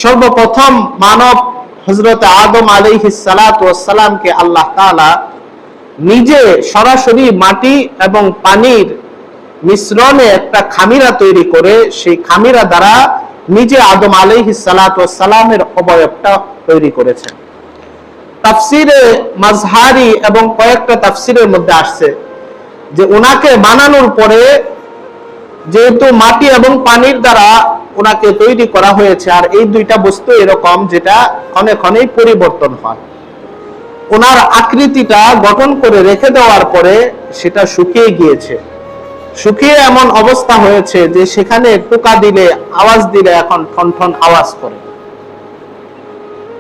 সর্বপ্রথম মানব হযরত আদম আলাইহিস সালাতু ওয়াস সালামকে আল্লাহ তাআলা নিজে সরাসরি মাটি এবং পানির মিশ্রণে একটা খামিরা তৈরি করে সেই খামিরা দ্বারা নিজে আদম আলাইহিস সালাতু ওয়াস সালামের অবয়বটা তৈরি করেছেন। তাফসিরে মাজহারি এবং কয়েকটা তাফসিরের মধ্যে আসছে যে ওনাকে বানানোর পরে যেহেতু মাটি এবং পানির দ্বারা ওনাকে তৈরি করা হয়েছে, আর এই দুইটা বস্তু এরকম যেটা ক্ষণে ক্ষণেই পরিবর্তন হয়, ওনার আকৃতিটা গঠন করে রেখে দেওয়ার পরে সেটা শুকিয়ে গিয়েছে, শুকিয়ে এমন অবস্থা হয়েছে যে সেখানে টোকা দিলে, আওয়াজ দিলে এখন ঠন ঠন আওয়াজ করে।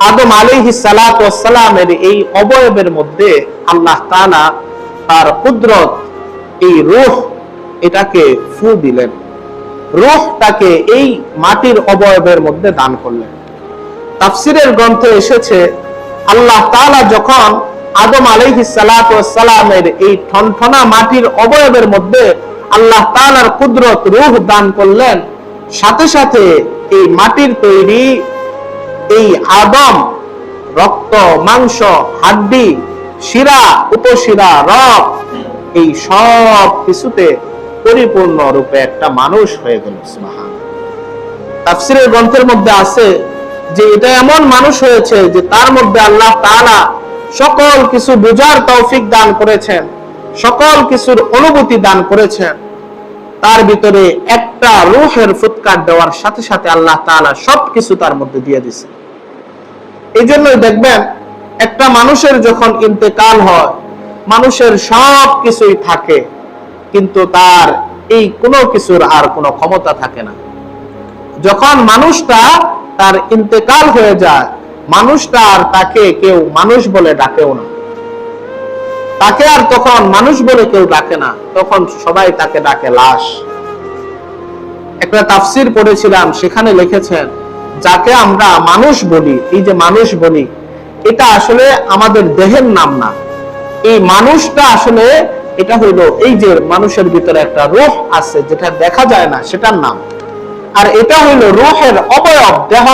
আদম আলাইহিস সালাতু ওয়াস সালামের এই অবয়বের মধ্যে আল্লাহ তাআলা তার কুদরত, এই রূহ, এটাকে ফু দিলেন, রূহটাকে এই মাটির অবয়বের মধ্যে দান করলেন। তাফসিরের গ্রন্থে এসেছে আল্লাহ তাআলা যখন আদম আলাইহিস সালাতু ওয়াস সালামের এই ঠনঠনা মাটির অবয়বের মধ্যে আল্লাহ তাআলার কুদরত, রূহ দান করলেন, সাথে সাথে এই মাটির তৈরি এই আদম রক্ত, মাংস, হাড্ডি, শিরা, উপশিরা, রগ, এই সব কিছুতে পরিপূর্ণ রূপে একটা মানুষ হয়ে গেল। সুবহানাল্লাহ। তাফসীরের গ্রন্থের মধ্যে আছে যে এটা এমন মানুষ হয়েছে যে তার মধ্যে আল্লাহ তাআলা সকল কিছু বুঝার তৌফিক দান করেছেন, সকল কিছুর অনুভূতি দান করেছেন। তার ভিতরে একটা রূহের ফুৎকার দেওয়ার সাথে সাথে আল্লাহ তাআলা সবকিছু তার মধ্যে দিয়ে দিয়েছে। এই জন্যই দেখবেন একটা মানুষের যখন ইন্তেকাল হয়, মানুষের সব কিছুই থাকে কিন্তু তার এই কোনো কিছুর আর কোনো ক্ষমতা থাকে না। যখন মানুষটা তার ইন্তেকাল হয়ে যায়, মানুষটা আর তাকে কেউ মানুষ বলে ডাকেও না, তাকে আর তখন মানুষ বলে কেউ ডাকে না, তখন সবাই তাকে ডাকে লাশ। একটা তাফসীর পড়েছিলাম, সেখানে লিখেছেন যাকে আমরা মানুষ বলি, এই যে মানুষ বলি, এটা আসলে আমাদের দেহের নাম না। এই মানুষটা আসলে এটা হইলো এই যে মানুষের ভিতরে একটা রূহ আছে যেটা দেখা যায় না, সেটার নাম। আর এটা হইলো রূহের অবয়ব, দেহ,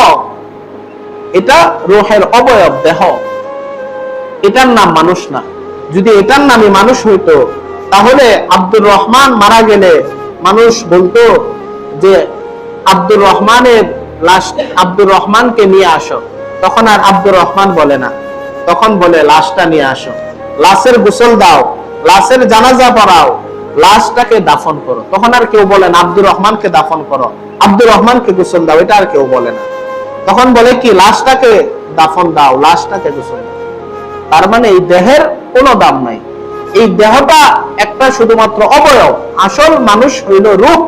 এটা রূহের অবয়ব, দেহ, এটার নাম মানুষ না। যদি এটার নামই মানুষ হইতো তাহলে আব্দুর রহমান মারা গেলে মানুষ বলতো যে আব্দুর রহমানের লাশ, আব্দুর রহমানকে নিয়ে আসো, তখন আর আব্দুর রহমান বলে না, তখন বলে লাশটা নিয়ে আসো, লাশের গোসল দাও, লাশের জানাজা পড়াও, লাশটাকে দাফন করো। তখন আর কেউ বলে না আব্দুর রহমানকে দাফন করো, আব্দুর রহমানকে গোসল দাও, এটা আর কেউ বলে না। তখন বলে কি লাশটাকে দাফন দাও, লাশটাকে গোসল দাও। তার মানে এই দেহের কোনো দাম নাই, এই দেহটা একটা শুধুমাত্র অবয়ব, আসল মানুষ হইল রূহ।